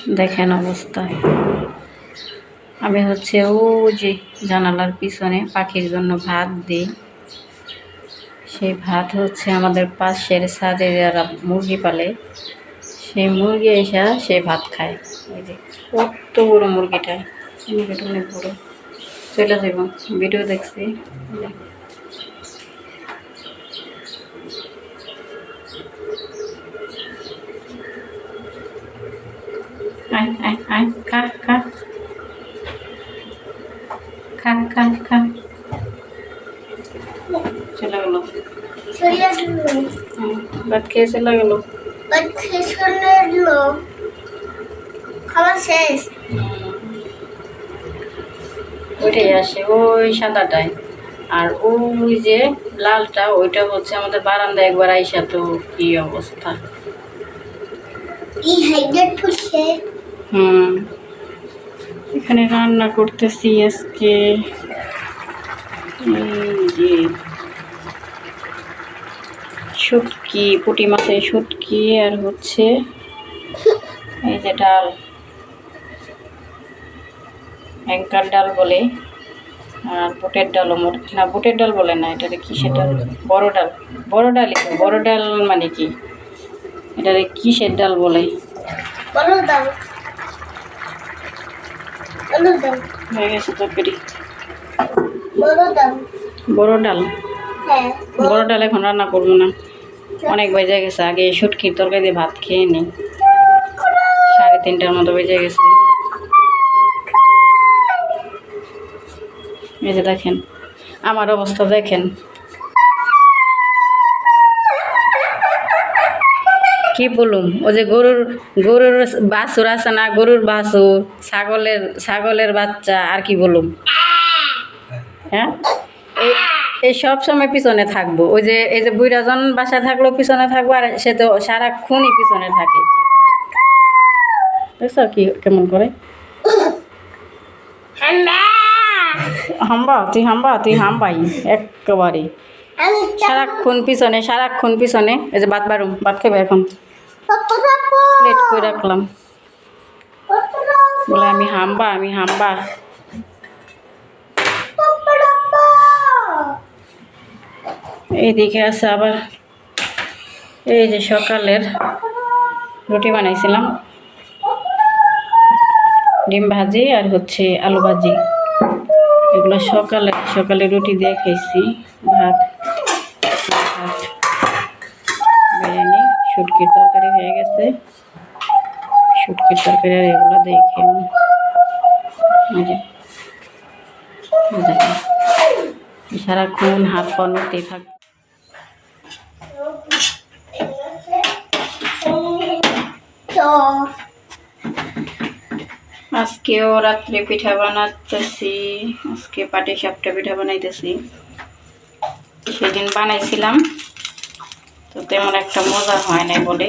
দেখেন অবস্থা। আমি হচ্ছে ও যে জানালার পিছনে পাখির জন্য ভাত দিই। সেই ভাত হচ্ছে আমাদের পাশের ছাদে যারা মুরগি পালে, সেই মুরগি এসে সে ভাত খায়। ওই যে কত বড় মুরগিটা, মুরগিটা অনেক বড়। চলে যাব, ভিডিও দেখছি। আয় আয় আয়, খা খা খা খা খা। চলে গেল, ভাত খেয়ে চলে গেল। খাওয়া শেষ। ওইটাই আসে, ওই সাদাটাই। আর ওই যে লালটা, ওইটা হচ্ছে আমাদের বারান্দায় একবার আইসা, তো কি অবস্থা। এখানে রান্না করতেছি আজকে যে শুটকি, পুঁটি মাছের শুটকি, আর হচ্ছে এই যে ডাল, অ্যাঙ্কার ডাল বলে, আর বুটের ডালও না, বুটের ডাল বলে না, এটারে কিসের ডাল? বড় ডাল। বড় ডালই তো। বড় ডাল মানে কি, এটারে কিসের ডাল বলে? হয়ে গেছে তরকারি। বড় ডাল, বড় ডাল এখন রান্না করবো না, অনেক বেজে গেছে। আগে শুটকির তরকারি দিয়ে ভাত খেয়ে নিই। 3:30টার মতো বেজে গেছে। এই যে দেখেন আমার অবস্থা, দেখেন কি বলুম। ও যে গরুর বাছুর আছে না, গরুর বাছুর, ছাগলের বাচ্চা, আর কি বলুম। হ্যাঁ, এই সব সময় পিছনে থাকবো। ওই যে এই যে বুড়াজন বাসায় থাকলেও পিছনে থাকবো, আর সে তো সারাক্ষণই পিছনে থাকে। বুঝছো কি কেমন করে তুই হাম্বাই একেবারে সারাক্ষণ পিছনে। এই যে ভাত খাবে এখন, প্লেট করে রাখলাম, বলে আমি হাম্বা। এইদিকে আছে আবার এই যে সকালের রুটি বানাইছিলাম, ডিম ভাজি আর হচ্ছে আলু ভাজি। এগুলো সকালে রুটি দিয়ে খেয়েছি। ভাত বিরিয়ানি, শুটকির তরকারি হয়ে গেছে। শুটকির তরকারি আর এগুলো দিয়ে খেয়ে সারাক্ষণ হাত পা নড়তেই থাকবে। আজকেও রাত্রে পিঠা বানাতেছি। আজকে পাটিসাপটা পিঠা বানাইতেছি। সেদিন বানাইছিলাম তো তেমন একটা মজা হয় নাই বলে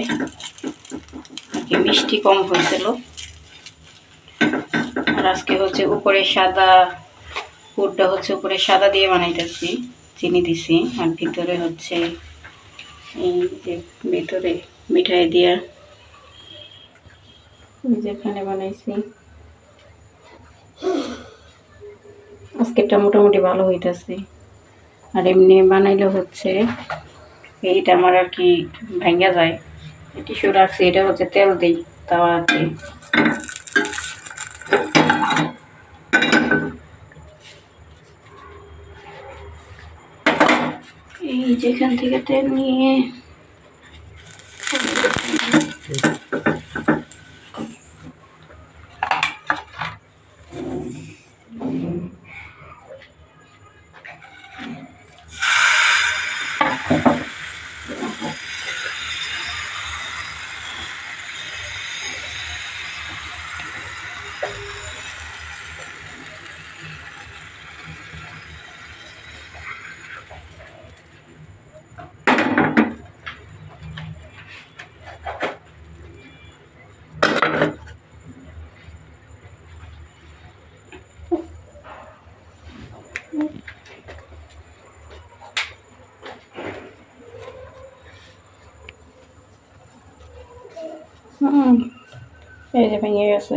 আর কি, মিষ্টি কম হয়েছিল। আর আজকে হচ্ছে উপরে সাদা, পুরটা হচ্ছে উপরে সাদা দিয়ে বানাইতেছি, চিনি দিছি। আর ভিতরে হচ্ছে এই যে ভিতরে মিঠাই দিয়া যেখানে বানাইছি। আজকেরটা মোটামুটি ভালো হইতেছে। আর এমনি বানাইলে হচ্ছে এইটা আমার আর কি ভাঙ্গা যায়। টিস্যু রাখছি, এটা হচ্ছে তেল দিই তাওয়াতে। এই যেখান থেকে তেল নিয়ে এই যে ভেঙে গেছে।